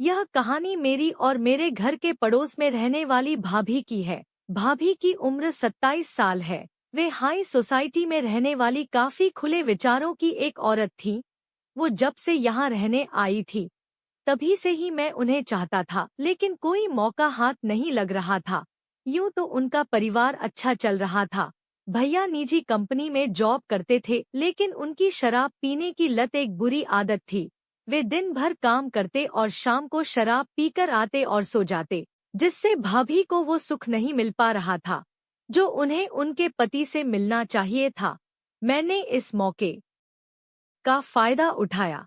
यह कहानी मेरी और मेरे घर के पड़ोस में रहने वाली भाभी की है। भाभी की उम्र 27 साल है। वे हाई सोसाइटी में रहने वाली काफी खुले विचारों की एक औरत थी। वो जब से यहाँ रहने आई थी तभी से ही मैं उन्हें चाहता था, लेकिन कोई मौका हाथ नहीं लग रहा था। यूं तो उनका परिवार अच्छा चल रहा था। भैया निजी कंपनी में जॉब करते थे, लेकिन उनकी शराब पीने की लत एक बुरी आदत थी। वे दिन भर काम करते और शाम को शराब पीकर आते और सो जाते, जिससे भाभी को वो सुख नहीं मिल पा रहा था जो उन्हें उनके पति से मिलना चाहिए था। मैंने इस मौके का फायदा उठाया।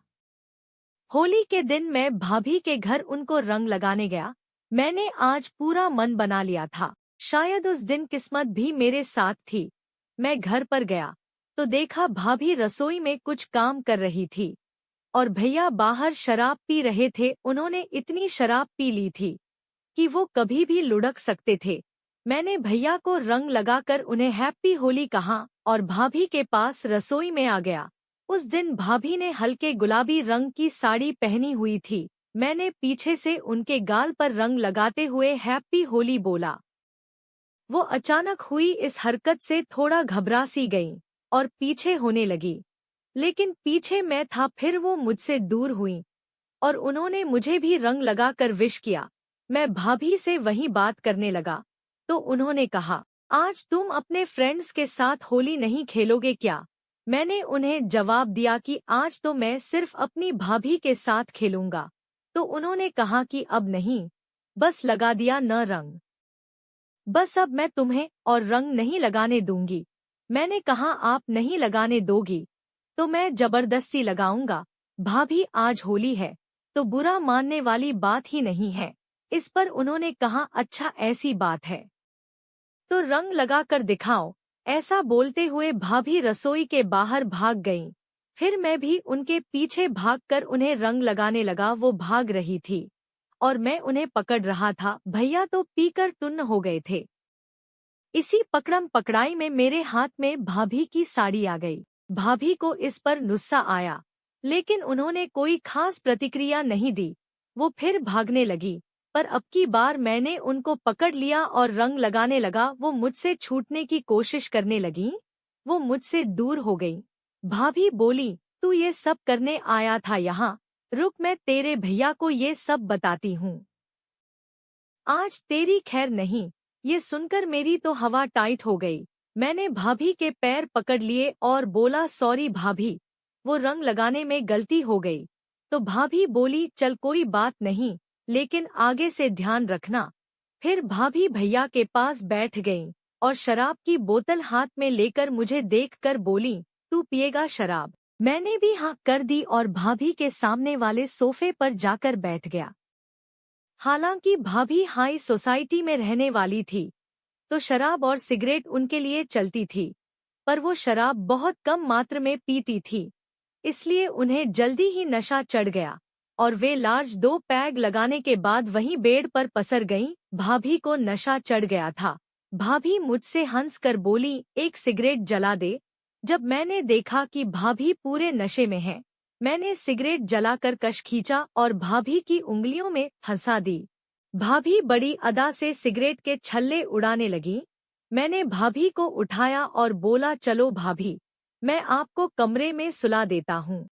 होली के दिन मैं भाभी के घर उनको रंग लगाने गया। मैंने आज पूरा मन बना लिया था। शायद उस दिन किस्मत भी मेरे साथ थी। मैं घर पर गया तो देखा भाभी रसोई में कुछ काम कर रही थी और भैया बाहर शराब पी रहे थे। उन्होंने इतनी शराब पी ली थी कि वो कभी भी लुढ़क सकते थे। मैंने भैया को रंग लगाकर उन्हें हैप्पी होली कहा और भाभी के पास रसोई में आ गया। उस दिन भाभी ने हल्के गुलाबी रंग की साड़ी पहनी हुई थी। मैंने पीछे से उनके गाल पर रंग लगाते हुए हैप्पी होली बोला। वो अचानक हुई इस हरकत से थोड़ा घबरा सी गईं और पीछे होने लगी, लेकिन पीछे मैं था। फिर वो मुझसे दूर हुईं और उन्होंने मुझे भी रंग लगाकर विश किया। मैं भाभी से वही बात करने लगा तो उन्होंने कहा, आज तुम अपने फ्रेंड्स के साथ होली नहीं खेलोगे क्या? मैंने उन्हें जवाब दिया कि आज तो मैं सिर्फ अपनी भाभी के साथ खेलूंगा। तो उन्होंने कहा कि अब नहीं, बस लगा दिया न रंग। बस अब मैं तुम्हें और रंग नहीं लगाने दूंगी। मैंने कहा, आप नहीं लगाने दोगी तो मैं जबरदस्ती लगाऊंगा। भाभी आज होली है तो बुरा मानने वाली बात ही नहीं है। इस पर उन्होंने कहा, अच्छा ऐसी बात है तो रंग लगा कर दिखाओ। ऐसा बोलते हुए भाभी रसोई के बाहर भाग गईं। फिर मैं भी उनके पीछे भागकर उन्हें रंग लगाने लगा। वो भाग रही थी और मैं उन्हें पकड़ रहा था। भैया तो पीकर टुन्न हो गए थे। इसी पकड़म पकड़ाई में मेरे हाथ में भाभी की साड़ी आ गई। भाभी को इस पर गुस्सा आया, लेकिन उन्होंने कोई खास प्रतिक्रिया नहीं दी। वो फिर भागने लगी, पर अब की बार मैंने उनको पकड़ लिया और रंग लगाने लगा। वो मुझसे छूटने की कोशिश करने लगी। वो मुझसे दूर हो गई। भाभी बोली, तू ये सब करने आया था यहाँ? रुक, मैं तेरे भैया को ये सब बताती हूँ। आज तेरी खैर नहीं। ये सुनकर मेरी तो हवा टाइट हो गई। मैंने भाभी के पैर पकड़ लिए और बोला, सॉरी भाभी, वो रंग लगाने में गलती हो गई। तो भाभी बोली, चल कोई बात नहीं, लेकिन आगे से ध्यान रखना। फिर भाभी भैया के पास बैठ गईं और शराब की बोतल हाथ में लेकर मुझे देखकर बोली, तू पिएगा शराब? मैंने भी हाँ कर दी और भाभी के सामने वाले सोफे पर जाकर बैठ गया। हालांकि भाभी हाई सोसाइटी में रहने वाली थी तो शराब और सिगरेट उनके लिए चलती थी, पर वो शराब बहुत कम मात्रा में पीती थी, इसलिए उन्हें जल्दी ही नशा चढ़ गया और वे लार्ज 2 पैग लगाने के बाद वहीं बेड पर पसर गईं। भाभी को नशा चढ़ गया था। भाभी मुझसे हंसकर बोली, एक सिगरेट जला दे। जब मैंने देखा कि भाभी पूरे नशे में है, मैंने सिगरेट जलाकर कश खींचा और भाभी की उंगलियों में फंसा दी। भाभी बड़ी अदा से सिगरेट के छल्ले उड़ाने लगी। मैंने भाभी को उठाया और बोला, चलो भाभी, मैं आपको कमरे में सुला देता हूँ।